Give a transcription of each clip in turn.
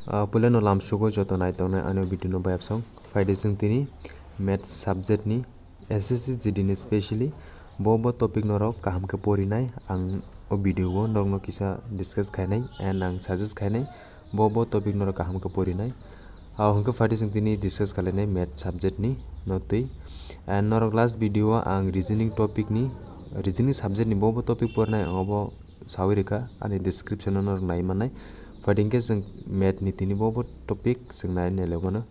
Pula no lam sugo joto nai tongnai ano video no bayap song faide sing tini maths subject ni SSC GD ni specially bo topic no rok kaham ke pori nai ang o video o nog no kisa discuss khainai and ang suggest khainai bo topic no rok kaham ke pori nai hongke faide sing tini discuss khainai maths subject ni no tei and norok last video ang reasoning topic ni reasoning subject ni bo topic pornai obo sawirika ani description no nai manai fighting के जों math नि तिनि बो topic जों नायनो लेगोनो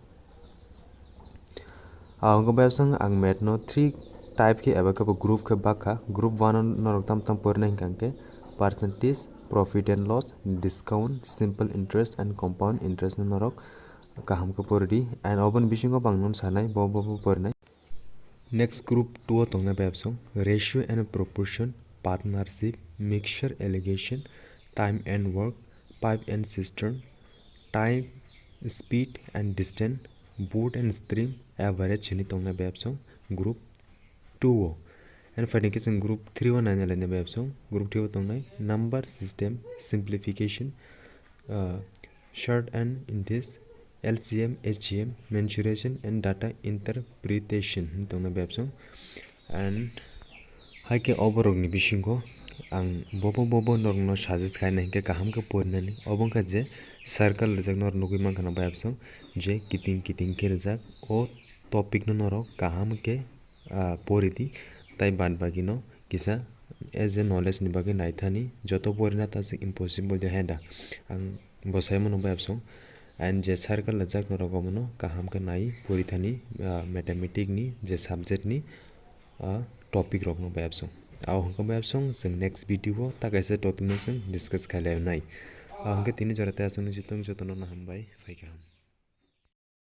आंगो बायसं आं math no 3 type के एबा के ग्रुप के बाका ग्रुप 1 नरक तम पढ़ने हिंके percentage profit and loss discount simple interest and compound interest नरक काहम के पढ़ी एंड ओबन बिशिंगो बांगन सानाय बो पढ़नाय नेक्स्ट ग्रुप 2 तंगना बायसं ratio and proportion partnership mixture alligation time and work pipe and cistern, time, speed and distance, boat and stream, average chini tongna babsong group 2 and finding is in group 3 one and the babsong group 2 tongnai number system simplification, short and index, LCM, HGM, mensuration and data interpretation tongna babsong and haike overog ni bishingo ang bobo norno suggest khainai ke kaham ke pornani obongka je circle rejak nor nugui mankana bayapsong je kiting ke rejak o topic no norok kaham ke poridi tai bad bagi no kisa as a knowledge ni bagi naithani joto porina ta impossible de henda ang bosai mono bayapsong and je circle rejak norok mono kaham ke nai porithani mathematics ni je subject ni topic rok no bayapsong hongko bayapsong जों next video takaisa topic no जों discuss khailai nai hongke tini jorata asung jitong jotono na hambai faikam।